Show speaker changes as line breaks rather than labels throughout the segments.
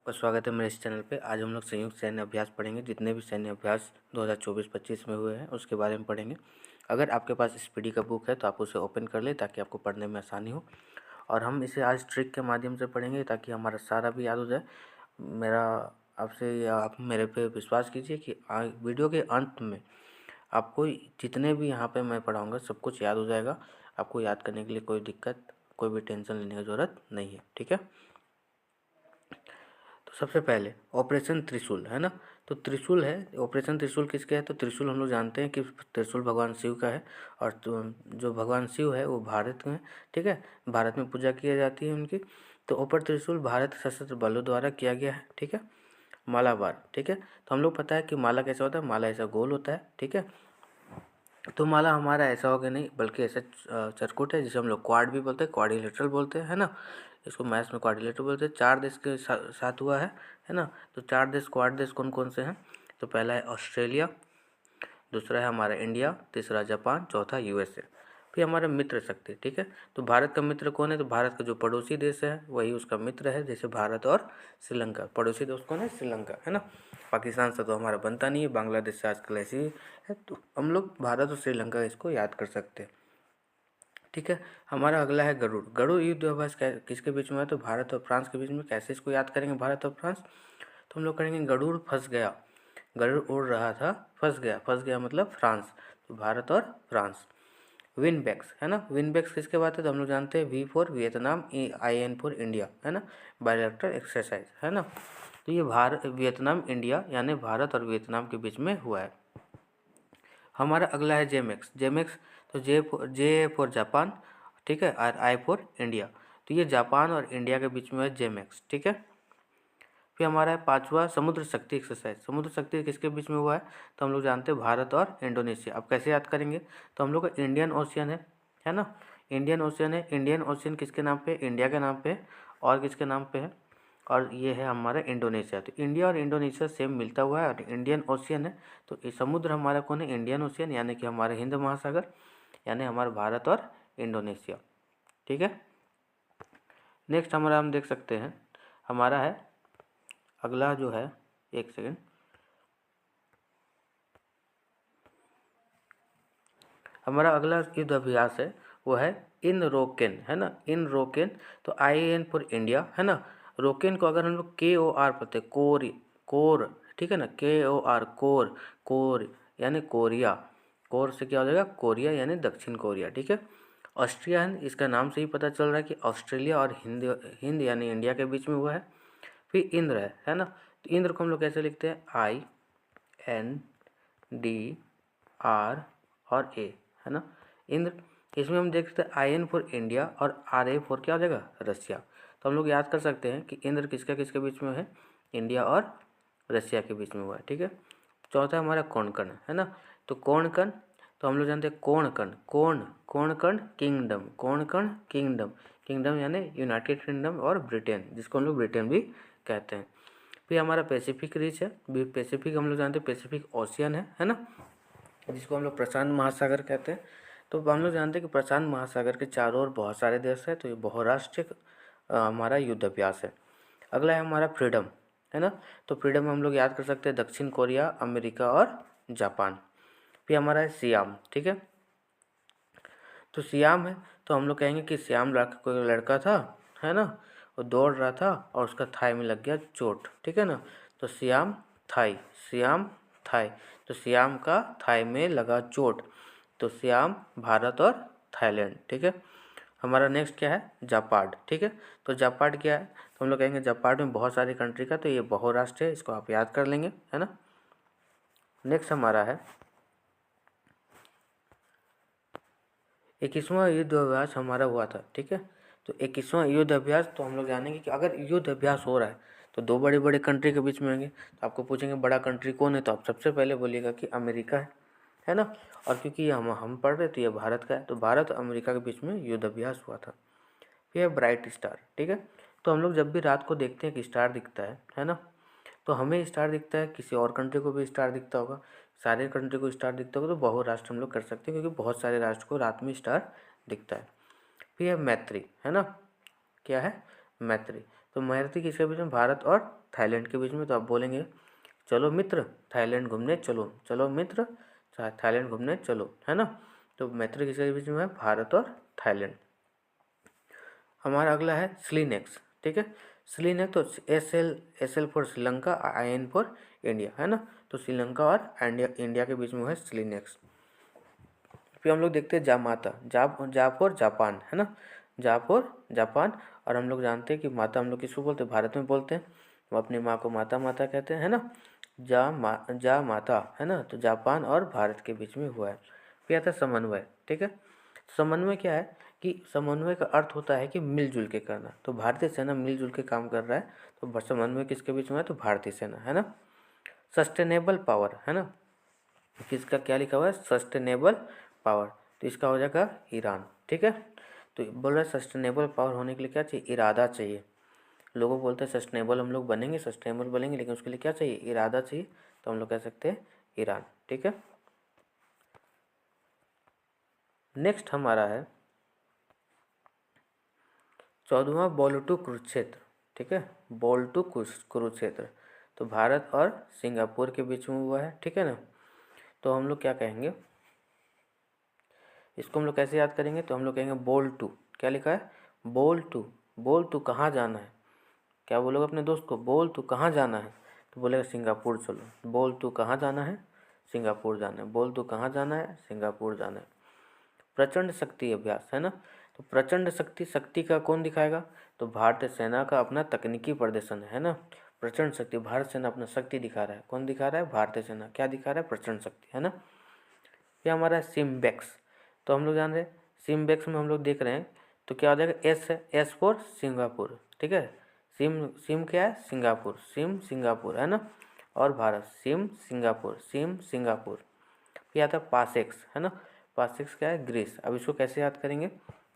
आपका स्वागत है मेरे इस चैनल पे। आज हम लोग संयुक्त सैन्य अभ्यास पढ़ेंगे। जितने भी सैन्य अभ्यास 2024-25 में हुए हैं उसके बारे में पढ़ेंगे। अगर आपके पास स्पीडी का बुक है तो आप उसे ओपन कर लें ताकि आपको पढ़ने में आसानी हो। और हम इसे आज ट्रिक के माध्यम से पढ़ेंगे ताकि हमारा सारा भी याद हो जाए। मेरा आपसे आप मेरे पे विश्वास कीजिए कि वीडियो के अंत में आपको जितने भी यहाँ पे मैं पढ़ाऊँगा सब कुछ याद हो जाएगा। आपको याद करने के लिए कोई दिक्कत, कोई भी टेंशन लेने की ज़रूरत नहीं है, ठीक है। तो सबसे पहले ऑपरेशन त्रिशूल है ना। तो त्रिशूल है, ऑपरेशन त्रिशूल किसके है? तो त्रिशूल हम लोग जानते हैं कि त्रिशूल भगवान शिव का है। और जो भगवान शिव है वो भारत में, ठीक है, भारत में पूजा की जाती है उनकी। तो ऊपर त्रिशूल भारत सशस्त्र बलों द्वारा किया गया है, ठीक है। मालाबार, ठीक है। तो हम लोग पता है कि माला कैसा होता है, माला ऐसा गोल होता है, ठीक है। तो माला हमारा ऐसा होगा नहीं, बल्कि ऐसा चरकुट है जिसे हम लोग क्वाड भी बोलते हैं, क्वाड्रिलेटरल बोलते हैं, है ना। इसको मैथ्स में क्वाड्रिलेटरल बोलते हैं। 4 देश के साथ हुआ है ना। तो 4 देश क्वाड देश कौन कौन से हैं? तो पहला है ऑस्ट्रेलिया, दूसरा है हमारा इंडिया, तीसरा जापान, चौथा यूएसए। फिर हमारे मित्र शक्ति, ठीक है। तो भारत का मित्र कौन है? तो भारत का जो पड़ोसी देश है वही उसका मित्र है, जैसे भारत और श्रीलंका। पड़ोसी देश कौन है? श्रीलंका, है ना। पाकिस्तान से तो हमारा बनता नहीं है, बांग्लादेश से आजकल ऐसी है। तो हम लोग भारत और श्रीलंका इसको याद कर सकते हैं, ठीक है। हमारा अगला है गरुड़। गरुड़ युद्ध अभ्यास किसके बीच में है? तो भारत और फ्रांस के बीच में। कैसे इसको याद करेंगे भारत और फ्रांस? तो हम लोग करेंगे गरुड़ फंस गया। गरुड़ उड़ रहा था, फंस गया। फंस गया मतलब फ्रांस, तो भारत और फ्रांस। विनबैक्स है ना। विनबैक्स किसके बात है? तो हम लोग जानते हैं V for Vietnam, IN for India, है ना। बायलैटरल एक्सरसाइज, है ना। तो ये भारत वियतनाम इंडिया यानी भारत और वियतनाम के बीच में हुआ है। हमारा अगला है जेमेक्स। जेमेक्स तो जे फॉर जापान, ठीक है, और I फॉर इंडिया। तो ये जापान और इंडिया के बीच में है जेमेक्स, ठीक है। फिर हमारा है पांचवा समुद्र शक्ति एक्सरसाइज। समुद्र शक्ति किसके बीच में हुआ है? तो हम लोग जानते हैं भारत और इंडोनेशिया। अब कैसे याद करेंगे? तो हम लोग का इंडियन ओशियन है ना। इंडियन ओशियन है। इंडियन ओशियन किसके नाम पे? इंडिया के नाम पे है। और किसके नाम पे है? और ये है हमारा इंडोनेशिया। तो इंडिया और इंडोनेशिया सेम मिलता हुआ है और इंडियन ओशियन है। तो ये समुद्र हमारा कौन है? इंडियन ओशियन, यानी कि हमारे हिंद महासागर, यानी हमारा भारत और इंडोनेशिया, ठीक है। नेक्स्ट हमारा हम देख सकते हैं, हमारा है अगला जो है, एक सेकेंड, हमारा अगला युद्ध अभ्यास है वो है इन रोकेन, है ना। इन रोकेन तो IN फॉर इंडिया, है ना। रोकेन को अगर हम लोग KOR पढ़ते, कोर, कोर, ठीक है ना। KOR, कोर, कोर यानी कोरिया। कोर से क्या हो जाएगा? कोरिया यानी दक्षिण कोरिया, ठीक है। ऑस्ट्रिया है, इसका नाम से ही पता चल रहा है कि ऑस्ट्रेलिया और हिंद हिंद यानी इंडिया के बीच में हुआ है। फिर इंद्र है ना। तो इंद्र को हम लोग कैसे लिखते हैं? INDR और A, है ना। इंद्र, इसमें हम देख सकते हैं IN फॉर इंडिया और RA फॉर क्या हो जाएगा? रसिया। तो हम लोग याद कर सकते हैं कि इंद्र किसका किसके बीच में है? इंडिया और रसिया के बीच में हुआ है, ठीक है। चौथा हमारा कोणकण है ना। तो कोणकण तो हम लोग जानते हैं Konkan, Konkan kingdom, Konkan kingdom, kingdom यानी यूनाइटेड किंगडम और ब्रिटेन, जिसको हम लोग ब्रिटेन भी कहते हैं। फिर हमारा पैसिफिक रीच है। पैसिफिक हम लोग जानते हैं पैसिफिक ओशियन है ना, जिसको हम लोग प्रशांत महासागर कहते हैं। तो हम लोग जानते हैं कि प्रशांत महासागर के चारों ओर बहुत सारे देश हैं, तो ये बहुराष्ट्रीय हमारा युद्ध अभ्यास है। अगला है हमारा फ्रीडम, है ना। तो फ्रीडम में हम लोग याद कर सकते हैं दक्षिण कोरिया, अमेरिका और जापान। फिर हमारा है सियाम, ठीक है। तो सियाम है तो हम लोग कहेंगे कि सियाम कोई लड़का था, है ना, वो दौड़ रहा था और उसका थाई में लग गया चोट, ठीक है ना। तो सियाम थाई, सियाम थाई, तो सियाम का थाई में लगा चोट। तो सियाम भारत और थाईलैंड, ठीक है। हमारा नेक्स्ट क्या है? जापाड, ठीक है। तो जापाड क्या है? तो हम लोग कहेंगे जापाड में बहुत सारी कंट्री का, तो ये बहुराष्ट्र है, इसको आप याद कर लेंगे, है ना। नेक्स्ट हमारा है 21वां युद्ध अभ्यास हमारा हुआ था, ठीक है। तो 21वां युद्ध अभ्यास, तो हम लोग जानेंगे कि अगर युद्ध अभ्यास हो रहा है तो दो बड़े बड़े कंट्री के बीच में होंगे। तो आपको पूछेंगे बड़ा कंट्री कौन है, तो आप सबसे पहले बोलिएगा कि अमेरिका है ना। और क्योंकि ये हम पढ़ रहे तो ये भारत का है, तो भारत और अमेरिका के बीच में युद्ध अभ्यास हुआ था। फिर ब्राइट स्टार, ठीक है। तो हम लोग जब भी रात को देखते हैं कि स्टार दिखता है ना, तो हमें स्टार दिखता है, किसी और कंट्री को भी स्टार दिखता होगा, सारे कंट्री को स्टार दिखता होगा, तो बहुराष्ट्र हम लोग कर सकते हैं क्योंकि बहुत सारे राष्ट्र को रात में स्टार दिखता है। फिर है मैत्री, है ना। क्या है? मैत्री। तो मैत्री किसके बीच में? भारत और थाईलैंड के बीच में। तो आप बोलेंगे चलो मित्र थाईलैंड घूमने चलो, चलो मित्र थाईलैंड घूमने चलो, है ना। तो मैत्री किसके बीच में है? भारत और थाईलैंड। हमारा अगला है स्लीनेक्स, ठीक है। स्लीनेक्स तो S L for Sri Lanka, IN for India, है ना। तो श्रीलंका और इंडिया के बीच में है स्लीनेक्स। फिर हम लोग देखते हैं जामाता, जा फॉर जापान, है ना, जा फॉर जापान। और हम लोग जानते हैं कि माता हम लोग किसको बोलते हैं? भारत में बोलते हैं, वो अपनी माँ को माता माता कहते हैं, है ना। जा माता, है ना। तो जापान और भारत के बीच में हुआ है। फिर आता है समन्वय, ठीक है। समन्वय क्या है कि समन्वय का अर्थ होता है कि मिलजुल के करना। तो भारतीय सेना मिलजुल के काम कर रहा है, तो समन्वय किसके बीच में है? तो भारतीय सेना, है ना। सस्टेनेबल पावर, है ना, किसका क्या लिखा हुआ है? Sustainable power. तो इसका हो जाएगा ईरान, ठीक है। तो बोल रहा है सस्टेनेबल पावर होने के लिए क्या चाहिए? इरादा चाहिए। लोगों बोलते हैं सस्टेनेबल हम लोग बनेंगे, सस्टेनेबल बनेंगे, लेकिन उसके लिए क्या चाहिए? इरादा चाहिए। तो हम लोग कह सकते हैं ईरान, ठीक है। नेक्स्ट हमारा है 14वां बोल्टू कुरुक्षेत्र, ठीक है। बोल्टू कुरुक्षेत्र तो भारत और सिंगापुर के बीच में हुआ है, ठीक है ना। तो हम लोग क्या कहेंगे इसको? हम लोग कैसे याद करेंगे? तो हम लोग कहेंगे बोल टू। क्या लिखा है? बोल टू। बोल तू कहाँ जाना है? क्या बोलोगे अपने दोस्त को? बोल तू कहाँ जाना है? तो बोलेगा सिंगापुर चलो। बोल तू कहाँ जाना है? सिंगापुर जाना है। बोल तू कहाँ जाना है? सिंगापुर जाना है। प्रचंड शक्ति अभ्यास, है ना। तो प्रचंड शक्ति, शक्ति का कौन दिखाएगा? तो भारतीय सेना का अपना तकनीकी प्रदर्शन है ना। प्रचंड शक्ति, भारत सेना अपना शक्ति दिखा रहा है। कौन दिखा रहा है? भारतीय सेना। क्या दिखा रहा है? प्रचंड शक्ति, है ना। ये हमारा सिम्बेक्स। तो हम लोग जान रहे हैं सिम्बेक्स में हम लोग देख रहे हैं तो क्या हो जाएगा? एस है, एस फॉर सिंगापुर, ठीक है। सिम क्या है? सिंगापुर, सिम सिंगापुर, है ना। और Bharat SIM Singapore, SIM Singapore. फिर आता है पासेक्स, है ना। पासेक्स क्या है? ग्रीस। अब इसको कैसे याद करेंगे?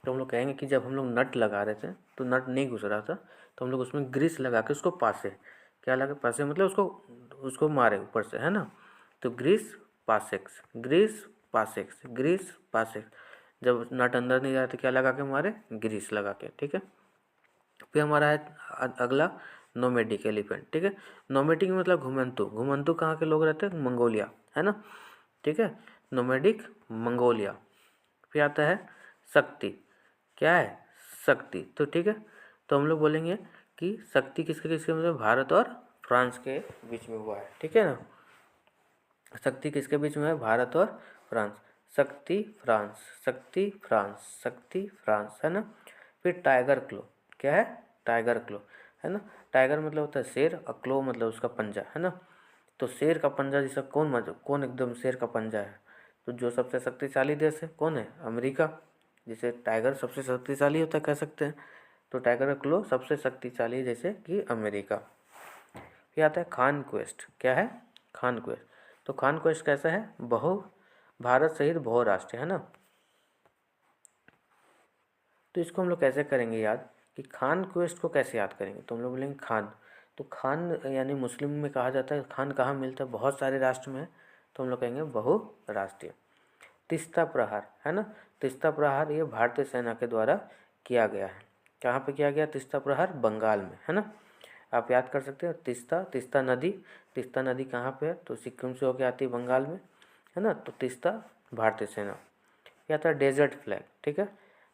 तो हम लोग कहेंगे कि जब हम लोग नट लगा रहे थे तो नट नहीं घुस रहा था, तो हम लोग उसमें ग्रीस लगा के उसको पासे, क्या लगा? पासे मतलब उसको मारे ऊपर से, है ना। तो ग्रीस पासेक्स, ग्रीस पासेक्स, ग्रीस पासेक्स। जब नट अंदर नहीं जा रहा तो क्या लगा के मारे? ग्रीस लगा के, ठीक है। फिर हमारा है अगला नोमेडिक एलिफेंट, ठीक है। नोमेडिक मतलब घुमंतु। घुमंतु कहाँ के लोग रहते हैं? मंगोलिया, है ना, ठीक है। Nomadic Mongolia. फिर आता है शक्ति। क्या है? शक्ति। तो ठीक है, तो हम लोग बोलेंगे कि शक्ति किसके किसके मतलब भारत और फ्रांस के बीच में हुआ है, ठीक है ना। शक्ति किसके बीच में है? भारत और फ्रांस। शक्ति फ्रांस, शक्ति फ्रांस, शक्ति फ्रांस, है ना। फिर टाइगर क्लो। क्या है? टाइगर क्लो, है ना। टाइगर मतलब होता है शेर और क्लो मतलब उसका पंजा, है ना। तो शेर का पंजा जैसा कौन एकदम शेर का पंजा है? तो जो सबसे शक्तिशाली देश है कौन है? अमेरिका। जैसे टाइगर सबसे शक्तिशाली होता है कह सकते हैं, तो टाइगर का क्लो सबसे शक्तिशाली जैसे कि अमेरिका। फिर आता है खान क्वेस्ट। क्या है? खान क्वेस्ट। तो खान क्वेस्ट कैसा है? भारत सहित बहुराष्ट्रीय, है ना। तो इसको हम लोग कैसे करेंगे याद कि खान क्वेस्ट को कैसे याद करेंगे? तो हम लोग बोलेंगे खान। तो खान यानी मुस्लिम में कहा जाता है खान कहाँ मिलता है? बहुत सारे राष्ट्र में, तो हम लोग कहेंगे बहुराष्ट्रीय। तीस्ता प्रहार, है ना। तीस्ता प्रहार ये भारतीय सेना के द्वारा किया गया है। कहाँ पे किया गया तीस्ता प्रहार? बंगाल में, है ना। आप याद कर सकते हो तीस्ता नदी। तीस्ता नदी कहाँ पे है? तो सिक्किम से होकर आती है बंगाल में, है ना। तो तीस्ता भारतीय सेना। या था डेजर्ट फ्लैग, ठीक है।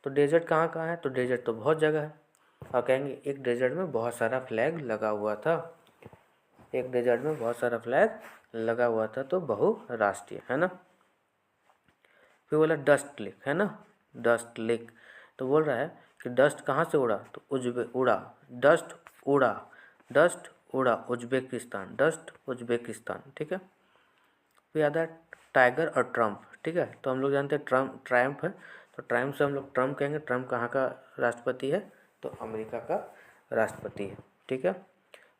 तो डेजर्ट कहाँ कहाँ है? तो डेजर्ट तो बहुत जगह है। और कहेंगे एक डेजर्ट में बहुत सारा फ्लैग लगा हुआ था, एक डेजर्ट में बहुत सारा फ्लैग लगा हुआ था, तो बहुराष्ट्रीय, है ना। फिर बोला डस्ट लेक, है ना, डस्ट लेक। तो बोल रहा है कि डस्ट कहाँ से उड़ा? तो डस्ट उड़ा, डस्ट उड़ा उज्बेकिस्तान, डस्ट उज्बेकिस्तान, ठीक है। फिर आता है टाइगर और ट्रम्प, ठीक है। तो हम लोग जानते हैं ट्रायम्फ है, तो ट्रायम्फ से हम लोग ट्रम्प कहेंगे। ट्रम्प कहाँ का राष्ट्रपति है? तो अमेरिका का राष्ट्रपति है, ठीक है।